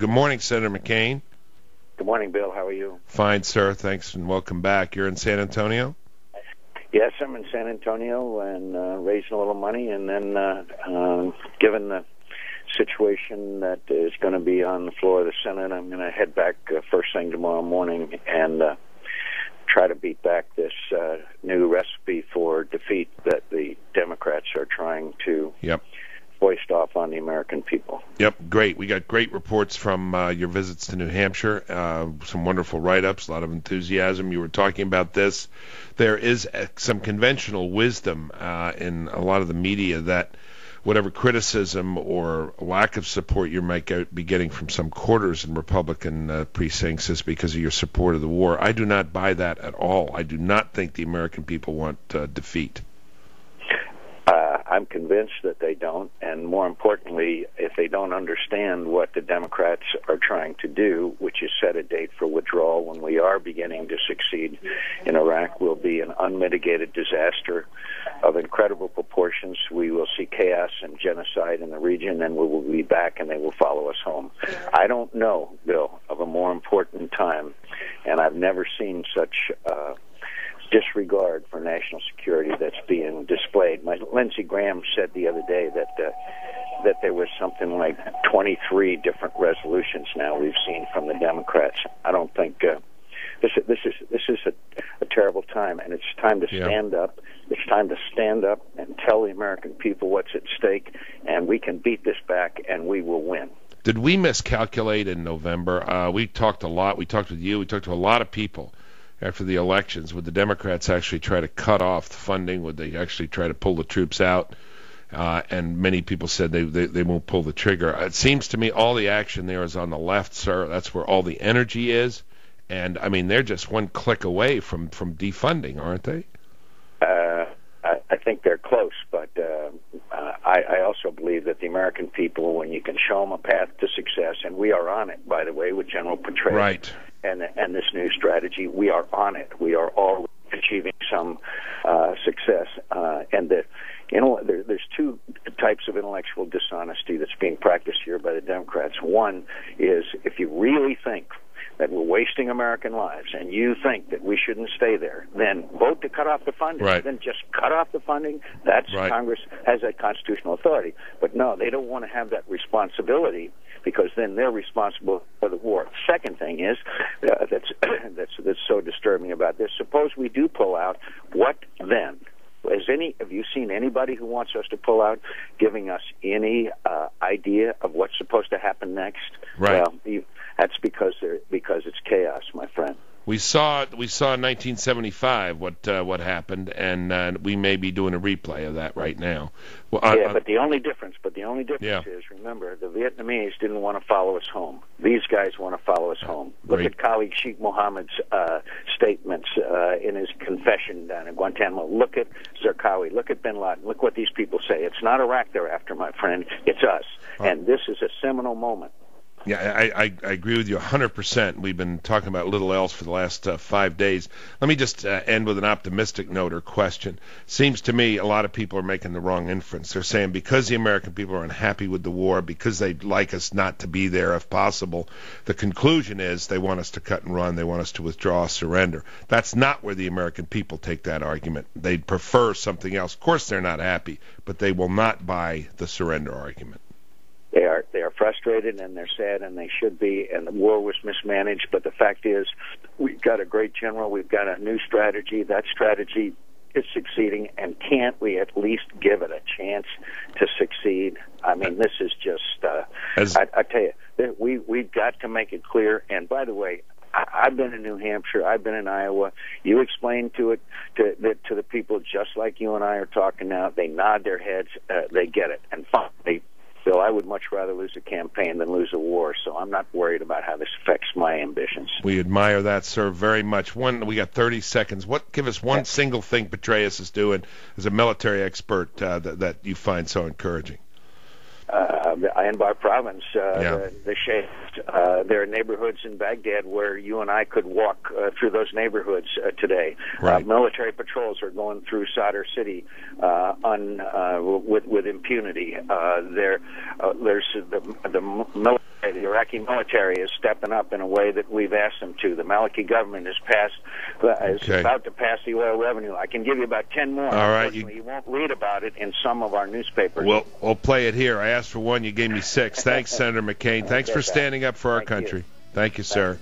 Good morning, Senator McCain. Good morning, Bill. How are you? Fine, sir. Thanks, and welcome back. You're in San Antonio? Yes, I'm in San Antonio and raising a little money, and then given the situation that is going to be on the floor of the Senate, I'm going to head back first thing tomorrow morning and try to beat back this new recipe for defeat that the Democrats are trying to foist off on the American people. Yep, great. We got great reports from your visits to New Hampshire, some wonderful write-ups, a lot of enthusiasm. You were talking about this. There is some conventional wisdom in a lot of the media that whatever criticism or lack of support you might be getting from some quarters in Republican precincts is because of your support of the war. I do not buy that at all. I do not think the American people want defeat. I'm convinced that they don't, and more importantly, if they don't understand what the Democrats are trying to do, which is set a date for withdrawal when we are beginning to succeed in Iraq, will be an unmitigated disaster of incredible proportions. We will see chaos and genocide in the region, and we will be back, and they will follow us home. I don't know, Bill, of a more important time, and I've never seen such disregard for national security that's being displayed. Lindsey Graham said the other day that there was something like 23 different resolutions now we've seen from the Democrats. I don't think this is a terrible time, and it's time to stand up. It's time to stand up and tell the American people what's at stake, and we can beat this back, and we will win. Did we miscalculate in November? We talked a lot. We talked with you. We talked to a lot of people after the elections. Would the Democrats actually try to cut off the funding? Would they actually try to pull the troops out? And many people said they won't pull the trigger. It seems to me all the action there is on the left, sir. That's where all the energy is. And, I mean, they're just one click away from defunding, aren't they? I think they're close, but I also believe that the American people, when you can show them a path to success, and we are on it, by the way, with General Petraeus. Right. And this new strategy, we are on it. We are all achieving some success. And there's two types of intellectual dishonesty that's being practiced here by the Democrats. One is if you really think that we're wasting American lives and you think that we shouldn't stay there, then vote to cut off the funding. Right. Then just cut off the funding. That's right. Congress has that constitutional authority. But no, they don't want to have that responsibility, because then they're responsible for the war. Second thing is that's so disturbing about this. Suppose we do pull out, what then? Have you seen anybody who wants us to pull out giving us any idea of what's supposed to happen next? Right. Well, that's because it's chaos, my friend. We saw in 1975 what happened, and we may be doing a replay of that right now. Well, but the only difference is, remember, the Vietnamese didn't want to follow us home. These guys want to follow us home. Look at colleague Sheikh Mohammed's statements in his confession down in Guantanamo. Look at Zarqawi. Look at Bin Laden. Look what these people say. It's not Iraq they're after, my friend. It's us. And this is a seminal moment. Yeah, I agree with you 100%. We've been talking about little else for the last 5 days. Let me just end with an optimistic note or question. Seems to me a lot of people are making the wrong inference. They're saying because the American people are unhappy with the war, because they'd like us not to be there if possible, the conclusion is they want us to cut and run. They want us to withdraw, surrender. That's not where the American people take that argument. They'd prefer something else. Of course they're not happy, but they will not buy the surrender argument. They are frustrated, and they're sad, and they should be, and the war was mismanaged. But the fact is, we've got a great general. We've got a new strategy. That strategy is succeeding, and can't we at least give it a chance to succeed? I mean, this is just, I tell you, we've got to make it clear. And by the way, I've been in New Hampshire. I've been in Iowa. You explain to the people just like you and I are talking now. They nod their heads. They get it. And finally, Bill, I would much rather lose a campaign than lose a war, so I'm not worried about how this affects my ambitions. We admire that, sir, very much. We got 30 seconds. Give us one single thing Petraeus is doing as a military expert that you find so encouraging. Anbar province, the Sheikh. There are neighborhoods in Baghdad where you and I could walk through those neighborhoods today. Right. Military patrols are going through Sadr City with impunity. There's the military The Iraqi military is stepping up in a way that we've asked them to. The Maliki government is about to pass the oil revenue. I can give you about 10 more. All right. You won't read about it in some of our newspapers. Well, we'll play it here. I asked for one. You gave me 6. Thanks, Senator McCain. Thanks for standing up for our country. Thank you, sir.